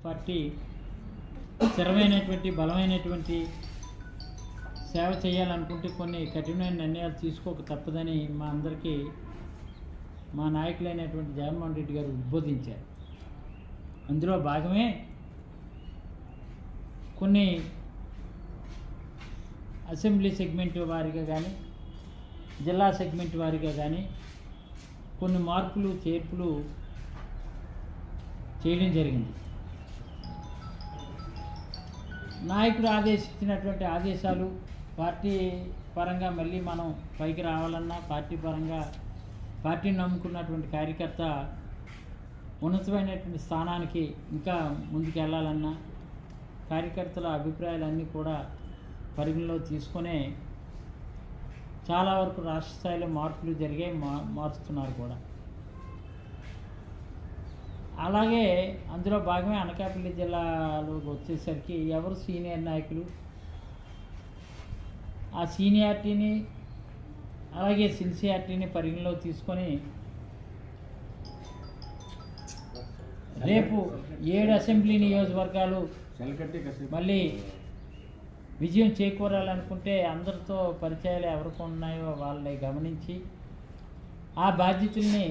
Party స్థిరమైనటువంటి బలమైనటువంటి సేవ చేయాలనుకుంటే కొన్ని కఠినమైన నిర్ణయాలు తీసుకోక తప్పదని మా అందరికీ మా నాయకులైనటువంటి జగన్మోహన్ రెడ్డి గారు ఉద్బోధించారు. అందులో భాగమే కొన్ని అసెంబ్లీ సెగ్మెంట్ వారీగా కానీ జిల్లా సెగ్మెంట్ వారీగా కానీ కొన్ని మార్పులు చేర్పులు చేయడం జరిగింది. నాయకుడు ఆదేశించినటువంటి ఆదేశాలు పార్టీ పరంగా మళ్ళీ మనం పైకి రావాలన్నా పార్టీ పరంగా పార్టీని నమ్ముకున్నటువంటి కార్యకర్త ఉన్నతమైనటువంటి స్థానానికి ఇంకా ముందుకు వెళ్ళాలన్నా కార్యకర్తల అభిప్రాయాలన్నీ కూడా పరిగణలో తీసుకునే చాలా వరకు రాష్ట్ర స్థాయిలో మార్పులు జరిగాయి, మారుస్తున్నారు కూడా. అలాగే అందులో భాగమే అనకాపల్లి జిల్లాలోకి వచ్చేసరికి ఎవరు సీనియర్ నాయకులు ఆ సీనియారిటీని అలాగే సిన్సియారిటీని పరిగణలో తీసుకొని రేపు 7 అసెంబ్లీ నియోజకవర్గాలు మళ్ళీ విజయం చేకూరాలనుకుంటే అందరితో పరిచయాలు ఎవరికి ఉన్నాయో వాళ్ళని గమనించి ఆ బాధ్యతల్ని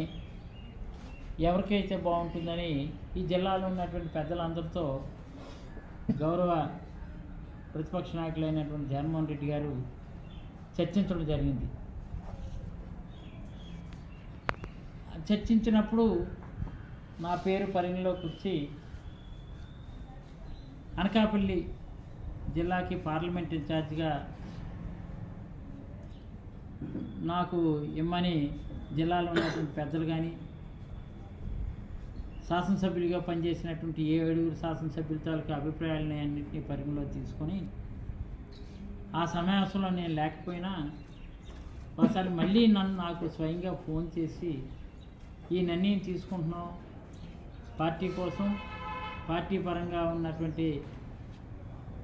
ఎవరికైతే బాగుంటుందని ఈ జిల్లాలో ఉన్నటువంటి పెద్దలందరితో గౌరవ ప్రతిపక్ష నాయకులైనటువంటి జగన్మోహన్ రెడ్డి గారు చర్చించడం జరిగింది. చర్చించినప్పుడు నా పేరు పరిగణలోకి వచ్చి అనకాపల్లి జిల్లాకి పార్లమెంట్ ఇన్ఛార్జిగా నాకు ఇమ్మని జిల్లాలో ఉన్నటువంటి పెద్దలు కానీ శాసనసభ్యులుగా పనిచేసినటువంటి 7 శాసనసభ్యుల తాలూకు అభిప్రాయాలని అన్నింటినీ పరిగణలో తీసుకొని ఆ సమావేశంలో నేను లేకపోయినా ఒకసారి మళ్ళీ నాకు స్వయంగా ఫోన్ చేసి ఈ నిర్ణయం తీసుకుంటున్నాం పార్టీ కోసం పార్టీ పరంగా ఉన్నటువంటి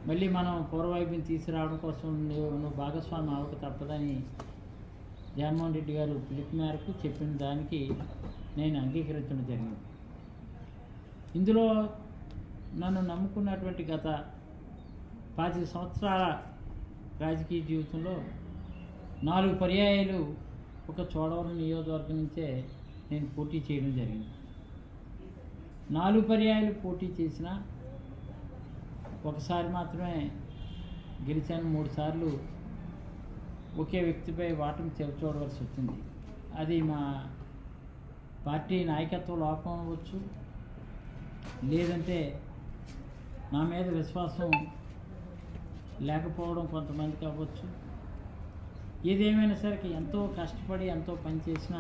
మళ్ళీ మనం పూర్వవైపుని తీసుకురావడం కోసం నువ్వు భాగస్వామి అవ్వక తప్పదని జగన్మోహన్ రెడ్డి గారు పిలుపు మేరకు చెప్పిన దానికి నేను అంగీకరించడం జరిగింది. ఇందులో నన్ను నమ్ముకున్నటువంటి గత 5 సంవత్సరాల రాజకీయ జీవితంలో 4 పర్యాయాలు ఒక చోడవరం నియోజకవర్గం నుంచే నేను పోటీ చేయడం జరిగింది. 4 పర్యాయాలు పోటీ చేసిన ఒకసారి మాత్రమే గెలిచాను. 3 సార్లు ఒకే వ్యక్తిపై ఓటమి చూడవలసి వచ్చింది. అది మా పార్టీ నాయకత్వ లోపం అవ్వచ్చు, లేదంటే నా మీద విశ్వాసం లేకపోవడం కొంతమందికి అవ్వచ్చు. ఏదేమైనా సరే ఎంతో కష్టపడి ఎంతో పనిచేసిన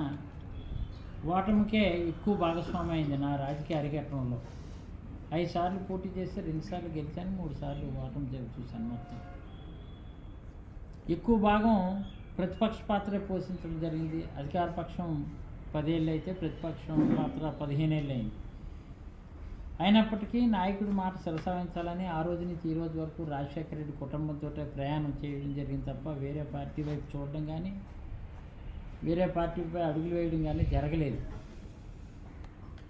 ఓటమికే ఎక్కువ భాగస్వామి అయింది నా రాజకీయ అరికట్టడంలో. 5 సార్లు పోటీ చేస్తే 2 సార్లు గెలిచాను, 3 సార్లు ఓటమి చూశాను. మొత్తం ఎక్కువ భాగం ప్రతిపక్ష పాత్ర పోషించడం జరిగింది. అధికార పక్షం 10 ఏళ్ళు అయితే ప్రతిపక్షం పాత్ర 15 ఏళ్ళు అయింది. అయినప్పటికీ నాయకుడి మాట శిరసావించాలని ఆ రోజు నుంచి ఈ రోజు వరకు రాజశేఖర రెడ్డి కుటుంబంతో ప్రయాణం చేయడం జరిగింది తప్ప వేరే పార్టీ వైపు చూడడం కానీ వేరే పార్టీపై అడుగులు వేయడం కానీ జరగలేదు.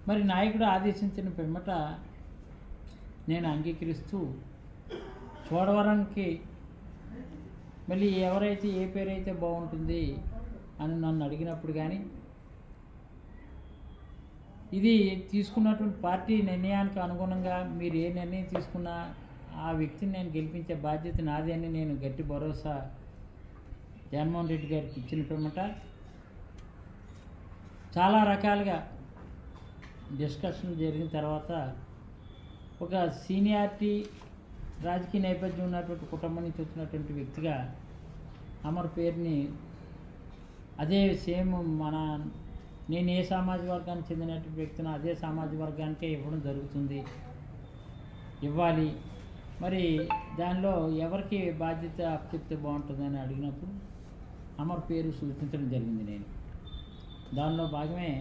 మరి నాయకుడు ఆదేశించిన పిమ్మట నేను అంగీకరిస్తూ చోడవరానికి మళ్ళీ ఎవరైతే ఏ పేరైతే బాగుంటుంది అని నన్ను అడిగినప్పుడు కానీ ఇది తీసుకున్నటువంటి పార్టీ నిర్ణయానికి అనుగుణంగా మీరు ఏ నిర్ణయం తీసుకున్నా ఆ వ్యక్తిని నేను గెలిపించే బాధ్యత నాది అని నేను గట్టి భరోసా జగన్మోహన్ రెడ్డి గారికి ఇచ్చిన పిమ్మట చాలా రకాలుగా డిస్కషన్ జరిగిన తర్వాత ఒక సీనియారిటీ రాజకీయ నేపథ్యం ఉన్నటువంటి కుటుంబం నుంచి వచ్చినటువంటి వ్యక్తిగా అమర్ పేరుని అదే సేమ్ నేను ఏ సామాజిక వర్గానికి చెందినటువంటి వ్యక్తిని అదే సామాజిక వర్గానికే ఇవ్వడం జరుగుతుంది, ఇవ్వాలి. మరి దానిలో ఎవరికి బాధ్యత అప్పచెప్తే బాగుంటుందని అడిగినప్పుడు అమర్ పేరు సూచించడం జరిగింది. నేను దానిలో భాగమే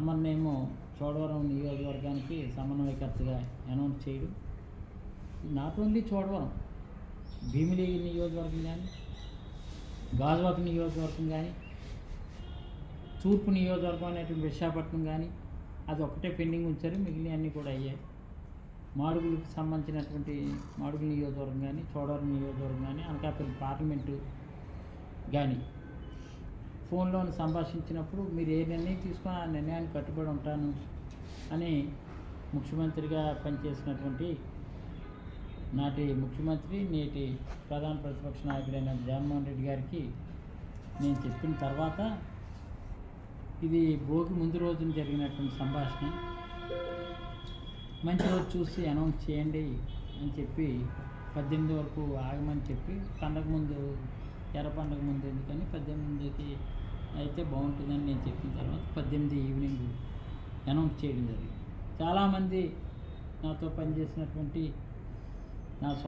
అమర్నేమో చోడవరం నియోజకవర్గానికి సమన్వయకర్తగా అనౌన్స్ చేయడం. నాట్ ఓన్లీ చోడవరం, భీమిలి నియోజకవర్గం కానీ గాజువాక నియోజకవర్గం కానీ తూర్పు నియోజకవర్గం అనేటువంటి విశాఖపట్నం కానీ అది ఒక్కటే పెండింగ్ ఉంచారు, మిగిలిన అన్నీ కూడా అయ్యాయి. మాడుగులకు సంబంధించినటువంటి మాడుగుల నియోజకవర్గం కానీ, చోడవరం నియోజకవర్గం కానీ, అనకాపల్లి పార్లమెంటు కానీ ఫోన్లో సంభాషించినప్పుడు మీరు ఏ నిర్ణయం తీసుకొని ఆ నిర్ణయానికి కట్టుబడి ఉంటాను అని ముఖ్యమంత్రిగా పనిచేసినటువంటి నాటి ముఖ్యమంత్రి, నేటి ప్రధాన ప్రతిపక్ష నాయకుడైన జగన్మోహన్ రెడ్డి గారికి నేను చెప్పిన తర్వాత ఇది భోగి ముందు రోజున జరిగినటువంటి సంభాషణ. మంచి రోజు చూసి అనౌన్స్ చేయండి అని చెప్పి 18 వరకు ఆగమని చెప్పి, పండగ ముందు ఎర్ర పండగ ముందు ఎందుకని 18కి అయితే బాగుంటుందని నేను చెప్పిన తర్వాత 18 ఈవినింగ్ అనౌన్స్ చేయడం జరిగింది. చాలామంది నాతో పనిచేసినటువంటి నా